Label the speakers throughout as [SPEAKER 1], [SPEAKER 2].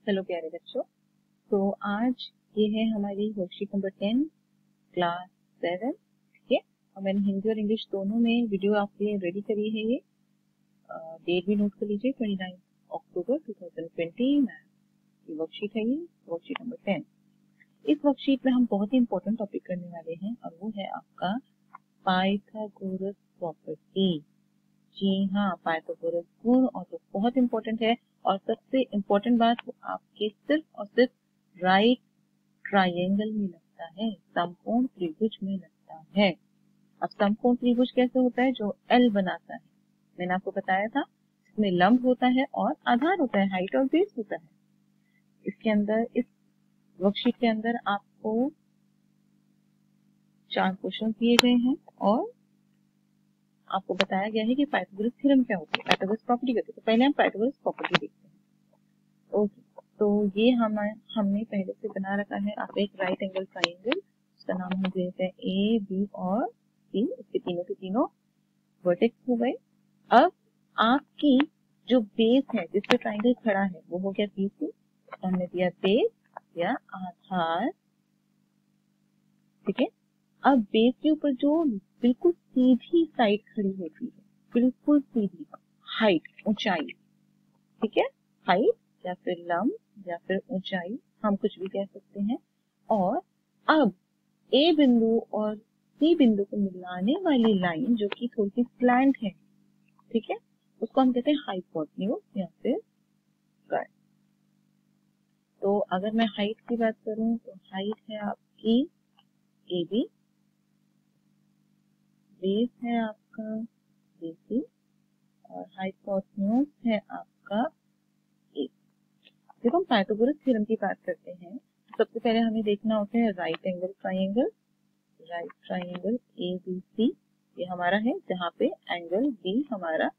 [SPEAKER 1] Hello प्यारे बच्चों। तो आज ये है हमारी वर्कशीट नंबर 10 क्लास 7। ठीक है, और मैंने हिंदी और इंग्लिश दोनों में वीडियो आपके लिए रेडी करी है। ये डेट भी नोट कर लीजिए, 29 अक्टूबर 2020 ये वर्कशीट है। ये वर्कशीट नंबर 10। इस वर्कशीट में हम बहुत ही इंपॉर्टेंट टॉपिक करने वाले हैं और वो है आपका पाइथागोरस प्रॉपर्टी। जी हाँ, पाइथागोरस गुण और तो बहुत इंपॉर्टेंट है। और सबसे इम्पोर्टेंट बात वो आपके सिर्फ और सिर्फ राइट ट्रायंगल में लगता है, समकोण त्रिभुज में लगता है। अब समकोण त्रिभुज कैसे होता है? जो एल बनाता है, मैंने आपको बताया था, इसमें लंब होता है और आधार होता है, हाइट और बेस होता है। इसके अंदर, इस वर्कशीट के अंदर आपको 4 क्वेश्चन दिए गए हैं और आपको बताया गया है कि पाइथागोरस थ्योरम क्या होती है, पाइथागोरस प्रॉपर्टी क्या होती है। तो पहले हम पाइथागोरस प्रॉपर्टी देखते हैं। ओके, तो ये हमने पहले से बना रखा है। आप एक राइट एंगल ट्राइंगल, उसका नाम हम देते हैं ए, बी और सी। इसके तीनों के तीनों वर्टेक्स हो गए। अब आपकी जो बेस है, जिस पे ट्राइंगल खड़ा है, वो हो गया बी सी। हमने दिया बेस या आधार। ठीक है, अब बेस के ऊपर जो बिल्कुल सीधी साइड खड़ी होती है, बिल्कुल सीधी, हाइट, ऊंचाई। ठीक है, हाइट या फिर लंब या फिर ऊंचाई, हम कुछ भी कह सकते हैं। और अब ए बिंदु और सी बिंदु को मिलाने वाली लाइन जो कि थोड़ी सी स्लैंट है, ठीक है, उसको हम कहते हैं हाइपोटेन्यूज या फिर कर्व। तो अगर मैं हाइट की बात करूं तो हाइट है आपकी ए बी, बेस है आपका बी सी और हाइपोटेन्यूज है आपका ए। जब हम पाइथागोरस थ्योरम की बात करते हैं तो सबसे पहले हमें देखना होता है right angle triangle. Right triangle A B C ये हमारा है, जहाँ पे एंगल बी हमारा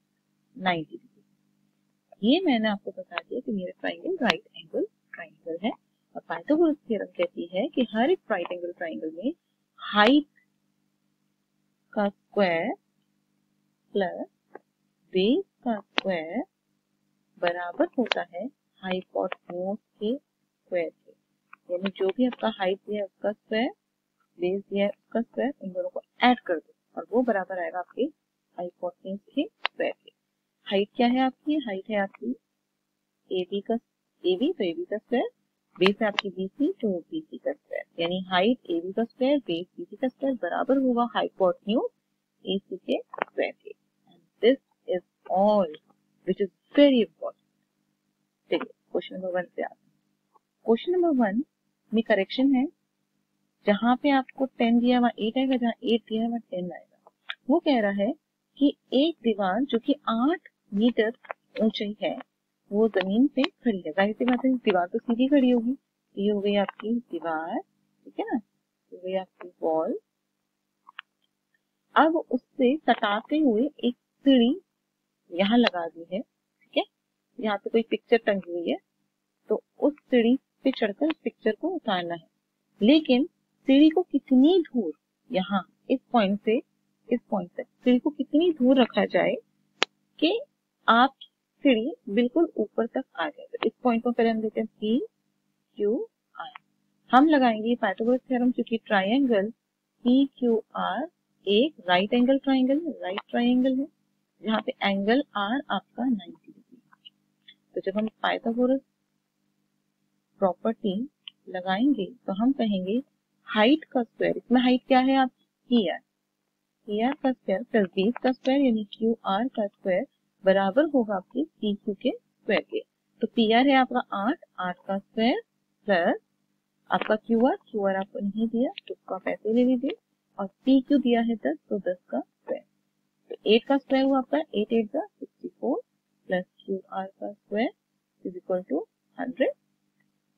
[SPEAKER 1] 90 डिग्री। ये मैंने आपको बता दिया कि मेरा ट्राइंगल राइट एंगल ट्राइंगल है। और पाइथागोरस थ्योरम कहती है कि हर एक राइट एंगल ट्राइंगल में हाइट का स्क्वायर प्लस बेस का स्क्वायर बराबर होता है हाइपोटेन्यूज के स्क्वायर के। यानी जो भी आपका हाइट दिया है उसका स्क्वायर, बेस दिया है उसका स्क्वायर, इन दोनों को ऐड कर दो और वो बराबर आएगा आपके हाइपोटेन्यूज के स्क्वायर के। हाइट क्या है आपकी? हाइट है आपकी AB का, AB तो AB का स्क्वायर, बेस है आपकी BC तो BC का स्क्वायर। यानी हाइट AB का स्क्वायर, बेस BC का स्क्वायर बराबर होगा हाइपोटेन्यूज AC के स्क्वायर के। And this is all which is very important. चलिए क्वेश्चन नंबर 1 पे आते हैं। क्वेश्चन नंबर 1 में करेक्शन है। जहां पे आपको 10 दिया हुआ 8 आएगा, जहां 8 दिया हुआ 10 आएगा। वो कह रहा है कि एक दीवार जो कि 8 मीटर ऊंचाई है वो जमीन पे खड़ी है। जाहिर सी बात है, दीवार तो सीधी खड़ी होगी। ये हो गई आपकी दीवार, ठीक है ना, हो गई आपकी वॉल। अब उससे सटाते हुए एक सीढ़ी यहाँ लगा दी है। ठीक है, यहाँ पे कोई पिक्चर टंगी हुई है, तो उस सीढ़ी पे चढ़कर उस पिक्चर को उतारना है। लेकिन सीढ़ी को कितनी दूर, यहाँ इस पॉइंट से इस पॉइंट तक सीढ़ी को कितनी दूर रखा जाए कि आप सीढ़ी बिल्कुल ऊपर तक आ जाए। तो इस पॉइंट को पहले हम देते हैं P Q R। हम लगाएंगे पाइथागोरस थ्योरम, क्योंकि ट्राइंगल P Q R एक राइट एंगल ट्राइंगल है, जहाँ पे एंगल R आपका 90 डिग्री है। तो जब हम पाइथागोरस प्रॉपर्टी लगाएंगे तो हम कहेंगे हाइट का स्क्वायर, इसमें हाइट क्या है आपकी PR का स्क्वायर प्लस बेस का स्क्वायर यानी QR का स्क्वायर बराबर होगा आपके PQ के स्क्वायर के। तो PR है आपका 8 का स्क्वायर प्लस आपका QR आपको नहीं दिया तो उसका पैसे ले लीजिए, और PQ दिया है 10 तो 10 का स्क्वायर। तो 8 का स्क्वायर हुआ आपका 8 8 का 64 प्लस QR का स्क्वायर इज इक्वल टू 100।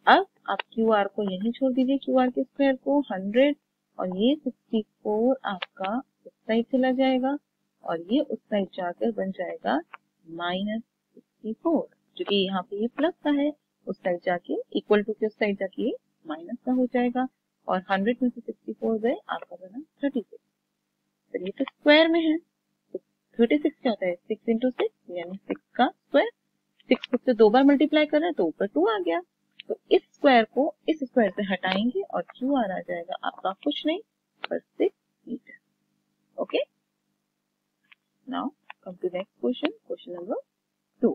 [SPEAKER 1] अब आप QR को यहीं छोड़ दीजिए, QR के स्क्वायर को 100, और ये 64 आपका उस साइड चला जाएगा और ये उस साइड जाकर बन जाएगा -64, जो कि यहाँ पे ये प्लस का है, उस साइड जाके इक्वल टू के उस साइड जाके ये माइनस का हो जाएगा। और 100 में से 64 गए, आपका बना 36। तो ये तो स्क्वायर में है, तो 36 क्या होता है? 6 × 6 यानी 6 का स्क्वायर। 6 खुद से 2 बार मल्टीप्लाई कर रहे हैं तो ऊपर 2 आ गया, तो इस स्क्वायर को इस स्क्वायर से हटाएंगे और QR आ जाएगा आपका कुछ नहीं पर 6 metre. Okay, now come to next question, question number 2।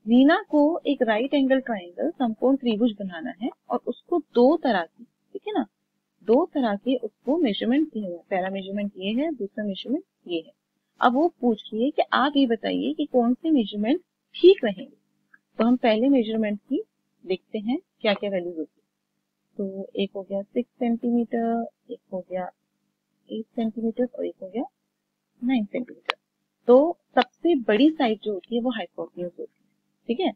[SPEAKER 1] Reena को एक राइट एंगल ट्राइंगल समकोण त्रिभुज बनाना है और उसको दो तरह की, ठीक है ना, दो तरह के उसको मेजरमेंट दिए हुए, पहला मेजरमेंट ये है, दूसरा मेजरमेंट ये है। अब वो पूछ रही है कि आप ये बताइए कि कौन से मेजरमेंट ठीक रहेंगे। तो हम पहले मेजरमेंट की देखते हैं क्या क्या वैल्यूज होती है। तो एक हो गया 6 सेंटीमीटर, एक हो गया 8 सेंटीमीटर और एक हो गया 9 सेंटीमीटर। तो सबसे बड़ी साइड जो होती है वो हाइपोटेन्यूज होती है, ठीक है।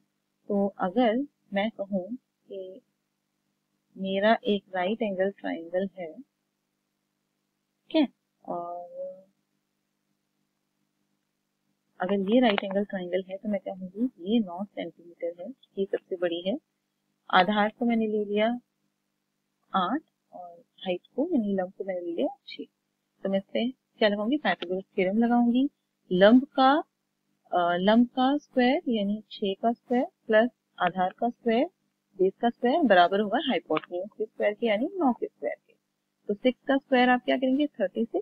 [SPEAKER 1] तो अगर मैं कहूँ कि मेरा एक राइट एंगल ट्राइंगल है, ठीक है, और अगर ये राइट एंगल ट्राइंगल है तो मैं कहूँगी ये 9 सेंटीमीटर है, ये सबसे बड़ी है। आधार को मैंने ले लिया 8 और हाइट को यानी लंब को मैंने ले लिया 6। तो मैं इससे क्या लगाऊंगी, पाइथागोरस थ्योरम लगाऊंगी। लंब का स्क्वायर यानी 6 का स्क्वायर प्लस आधार का स्क्वायर बेस का स्क्वायर बराबर होगा हाइपोटेन्यूज के स्क्वायर के यानी 9 के स्क्वायर के। तो 6 का स्क्वायर आप क्या करेंगे 36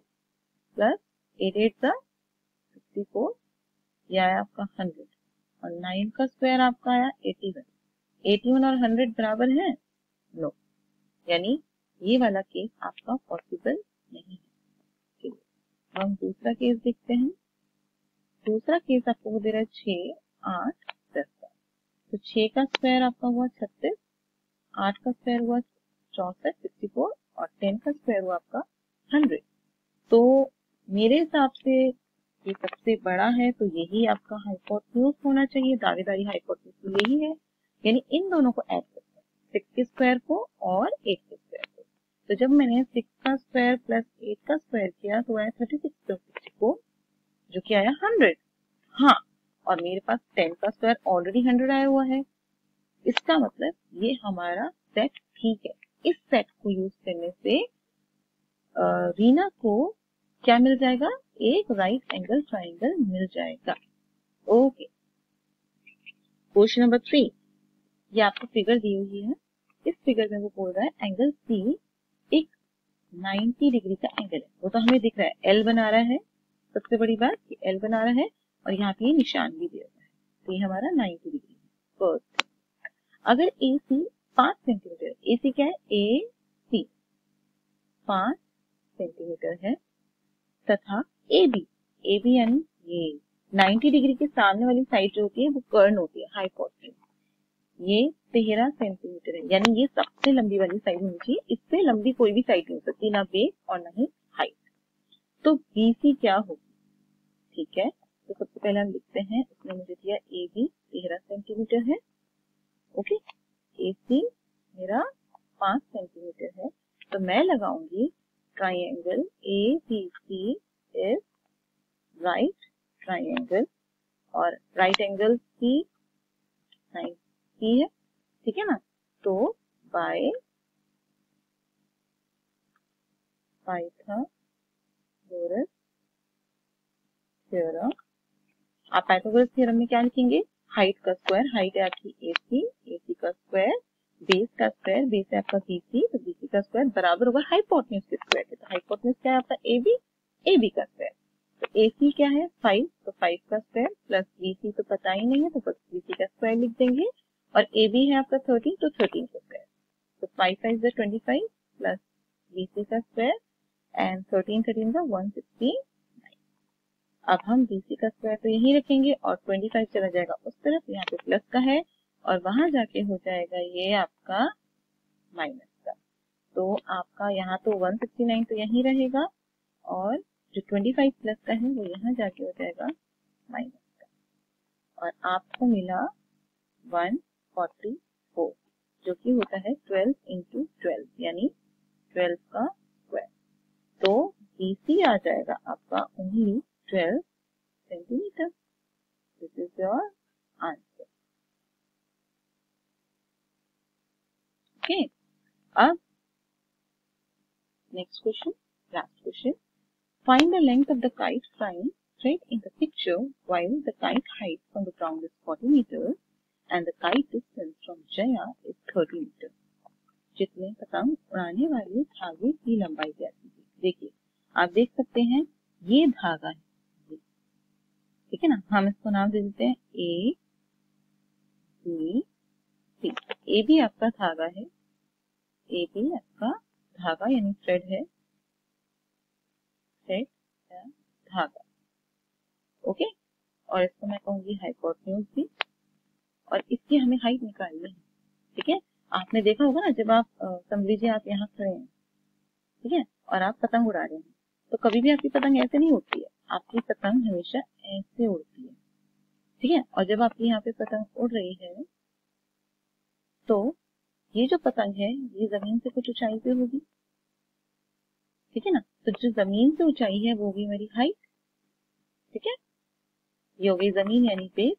[SPEAKER 1] प्लस 8 8 का 64, यह आया आपका 100 और 9 का स्क्वायर आपका आया 81। 81 और 100 बराबर है नो, यानी ये वाला केस आपका पॉसिबल नहीं है। चलिए हम दूसरा केस देखते हैं। दूसरा केस आपको वो दे रहा है 6 8 10 का। तो 6 का स्क्वायर आपका हुआ 36, 8 का स्क्वायर हुआ 64 64 और 10 का स्क्वायर हुआ आपका 100। तो मेरे हिसाब से ये सबसे बड़ा है तो यही आपका हाइपोटेन्यूज होना चाहिए, दावेदारी हाइपोटेन्यूज यही है, यानी इन दोनों को ऐड करते हैं 6 के स्क्वायर को और 8 के स्क्वायर को। तो जब मैंने 6 का स्क्वायर प्लस 8 का स्क्वायर किया तो आया 36 प्लस 64 जो कि आया 100। हाँ, और मेरे पास 10 का स्क्वायर ऑलरेडी 100 आया हुआ है, इसका मतलब ये हमारा सेट ठीक है। इस सेट को यूज करने से रीना को क्या मिल जाएगा, एक राइट एंगल ट्राइंगल मिल जाएगा। Okay, question number 3। ये आपको फिगर दी हुई है, इस फिगर में वो बोल रहा है एंगल सी एक 90 डिग्री का एंगल है। वो तो हमें दिख रहा है, एल बना रहा है, सबसे बड़ी बात कि एल बना रहा है और यहाँ पे निशान भी दे रहा है, तो ये हमारा 90 डिग्री है। फर्स्ट, अगर ए सी 5 सेंटीमीटर, ए सी क्या है, ए सी 5 सेंटीमीटर है तथा ए बी यानी ये 90 डिग्री के सामने वाली साइड जो होती है वो कर्ण होती है, हाइपोटेन्यूज, ये 13 सेंटीमीटर है, यानी ये सबसे लंबी वाली साइड होनी चाहिए, इससे लंबी कोई भी साइड नहीं हो सकती, ना बेस और ना ही हाइट। तो BC क्या होगी, ठीक है। तो सबसे पहले हम लिखते हैं, उसने मुझे दिया AB 13 सेंटीमीटर है, ओके, AC मेरा 5 सेंटीमीटर है, तो मैं लगाऊंगी triangle ABC is right triangle और राइट एंगल की साइन की है, ठीक है ना। तो बाय पाइथागोरस थ्योरम, आप पाइथागोरस थ्योरम में क्या लिखेंगे, हाइट का स्क्वायर, हाइट है आपकी AC, AC का स्क्वायर, बेस का स्क्वायर, बेस है आपका BC, तो BC का स्क्वायर बराबर होगा हाइपोटेन्यूज के स्क्वायर के। तो हाइपोटेन्यूज क्या है आपका AB, AB का स्क्वायर। तो AC क्या है 5, तो 5 का स्क्वायर प्लस BC तो पता ही नहीं है तो BC का स्क्वायर लिख देंगे, और AB है आपका 13, तो 13 का स्क्वायर। तो 5 5 is 25 प्लस BC का स्क्वायर एंड 13 13 का 169। अब हम BC का स्क्वायर तो यहीं रखेंगे और 25 चला जाएगा उस तरफ, यहाँ पे प्लस का है और वहां जाके हो जाएगा ये आपका माइनस का। तो आपका यहाँ तो 169 तो यहीं रहेगा और जो 25 प्लस का है वो यहाँ जाके हो जाएगा माइनस का, और आपको मिला 144 जो कि होता है 12 इंटू 12 यानी 12 का स्क्वायर। तो BC आ जाएगा आपका only 12 centimetre. This is your answer. Okay, अब next question, last question. Find the length of the kite flying straight in the picture while the kite height from the ground is 40 meters and the kite distance from Jaya is 30 metre. जितने पतंग उड़ाने वाले धागे की लंबाई ज्ञात कीजिए। देखिए आप देख सकते हैं ये धागा है, ठीक है ना, हम इसको नाम दे देते हैं ए बी सी। ए भी आपका धागा है, ए भी आपका धागा यानी थ्रेड है, थ्रेड या धागा, ओके। और इसको मैं कहूंगी हाइपोटेन्यूज भी, और इसकी हमें हाइट निकालनी है, ठीक है। आपने देखा होगा ना, जब आप समझ लीजिए आप यहाँ खड़े हैं, ठीक है, और आप पतंग उड़ा रहे हैं, तो कभी भी आपकी पतंग ऐसे नहीं उड़ती है, आपकी पतंग हमेशा ऐसे उड़ती है, ठीक है। और जब आपकी यहाँ पे पतंग उड़ रही है तो ये जो पतंग है ये जमीन से कुछ ऊंचाई पे होगी, ठीक है ना। तो जो जमीन से ऊंचाई है वो होगी मेरी हाइट, ठीक है, ये हो गई जमीन यानी बेस।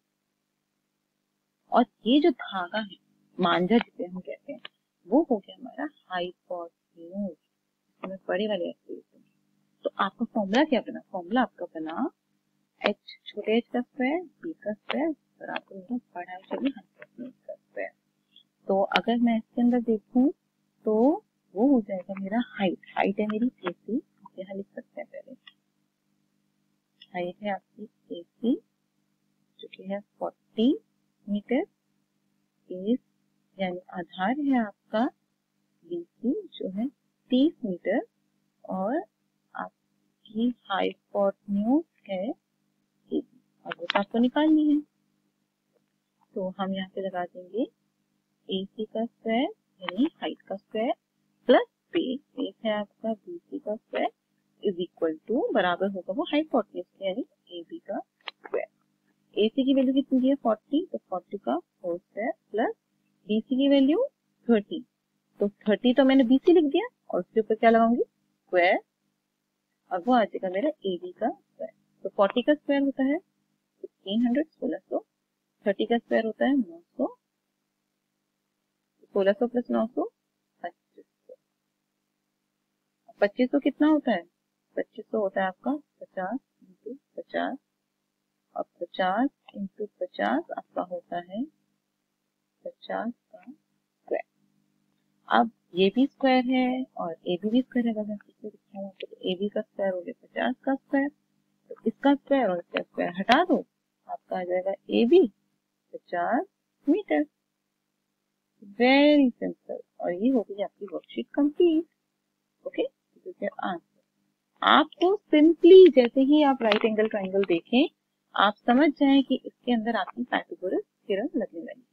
[SPEAKER 1] और ये जो धागा है मांझा जिसे हम कहते हैं वो हो गया हमारा हाइपोटेन्यूज, इसमें बड़े वाले ऐसे लिखते हैं। तो आपका फॉर्मूला क्या बना, फॉर्मूला आपका बना h छोटे h का स्क्वायर b का स्क्वायर बराबर होगा बड़ा h यानी हाइपोटेन्यूज का स्क्वायर। तो अगर मैं इसके अंदर देखूं तो वो हो जाएगा मेरा हाइट, हाइट है मेरी AC, यहाँ लिख सकते हैं पहले, हाइट है आपकी AC जो कि है 40 मीटर, बेस यानी आधार है आपका BC जो है 30 मीटर, और आपकी हाइपोटेन्यूज है AB, और वो आपको निकालनी है। तो हम यहाँ पे लगा देंगे AC का स्क्वायर यानी हाइट का स्क्वायर प्लस बेस, बेस है आपका BC का स्क्वायर इज इक्वल टू बराबर होगा वो हाइपोटेन्यूज यानी AB का स्क्वायर। AC की वैल्यू कितनी है 40, तो 40 का होल स्क्वायर प्लस BC की वैल्यू 30, तो 30 तो मैंने BC लिख दिया और उसके ऊपर क्या लगाऊंगी स्क्वायर, और वो आ जाएगा मेरा AB का स्क्वायर। तो 40 का स्क्वायर होता है 1600 1600, 30 का स्क्वायर होता है 900, 1600 प्लस 900 2500, 2500 कितना होता है 2500 होता है आपका 50 इंटू 50, और 50 इंटू 50 आपका होता है 50 का स्क्वायर। अब ये भी स्क्वायर है और AB भी स्क्वायर है, अगर मैं फिर से दिखाऊं तो AB का स्क्वायर हो गया 50 का स्क्वायर, तो इसका स्क्वायर और इसका स्क्वायर हटा दो, आपका आ जाएगा AB 50 मीटर। वेरी सिंपल, और ये हो गई आपकी worksheet complete, okay. This is your answer. आपको सिंपली जैसे ही आप राइट एंगल ट्रायंगल देखें आप समझ जाएं कि इसके अंदर आपकी पाइथागोरस थ्योरम लगने वाली है।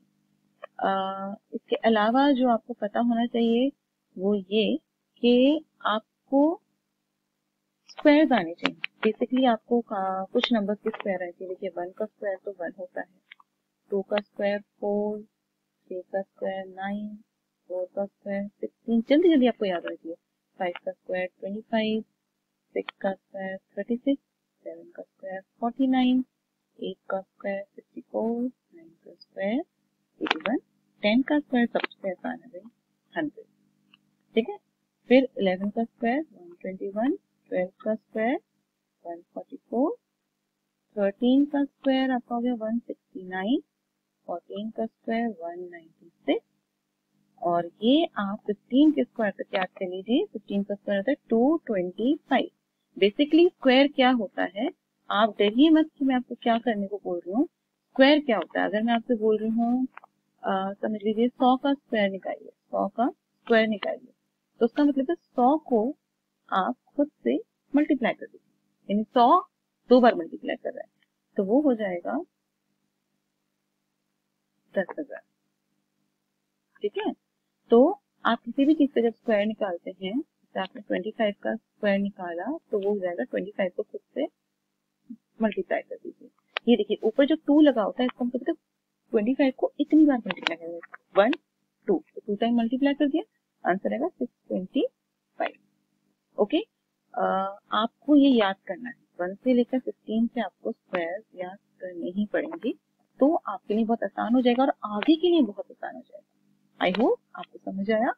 [SPEAKER 1] इसके अलावा जो आपको पता होना चाहिए वो ये कि आपको स्क्वायर्स आने चाहिए। बेसिकली आपको कुछ नंबर के स्क्वायर आने चाहिए। देखिए 1 का स्क्वायर तो 1 होता है, 2 का स्क्वायर 4, 3 का स्क्वायर 9, 4 का स्क्वायर 16, जल्दी जल्दी आपको याद रखिए, 5 का स्क्वायर 25, 6 का स्क्वायर 36, 7 का स्क्वायर 49, 8 का स्क्वायर 64, 9 का स्क्वायर 81, 10 का स्क्वायर सबसे आसान है भाई 100, ठीक है। फिर 11 का स्क्वायर 121, 12 का स्क्वायर 144, 13 का स्क्वायर आपका हो गया 169, 14 का स्क्वायर 196, और ये आप 15 के स्क्वायर तक याद कर लीजिए। 15 का स्क्वायर होता है 225। बेसिकली स्क्वायर क्या होता है, आप डरिए मत कि मैं आपको क्या करने को बोल रही हूँ। स्क्वायर क्या होता है, अगर मैं आपसे बोल रही हूँ समझ लीजिए 100 का स्क्वायर निकालिए, 100 का स्क्वायर निकालिए, तो उसका मतलब है 100 को आप खुद से मल्टीप्लाई कर दीजिए, यानी 100 2 बार मल्टीप्लाई कर रहा है, तो वो हो जाएगा 10,000, ठीक है। तो आप किसी भी चीज का जब स्क्वायर निकालते हैं, जैसे आपने 25 का स्क्वायर निकाला तो वो हो जाएगा 25 को खुद से मल्टीप्लाई कर दीजिए। ये देखिए ऊपर जो 2 लगा होता है इसका मतलब 25 को इतनी बार मल्टीप्लाई कर दिया, 1 2 तो 2 टाइम मल्टीप्लाई कर दिया, आंसर आएगा 625, ओके। आपको ये याद करना है 1 से लेकर 15 से आपको स्क्वायर याद करने ही पड़ेंगे, तो आपके लिए बहुत आसान हो जाएगा और आगे के लिए बहुत आसान हो जाएगा। आई होप आपको समझ आया।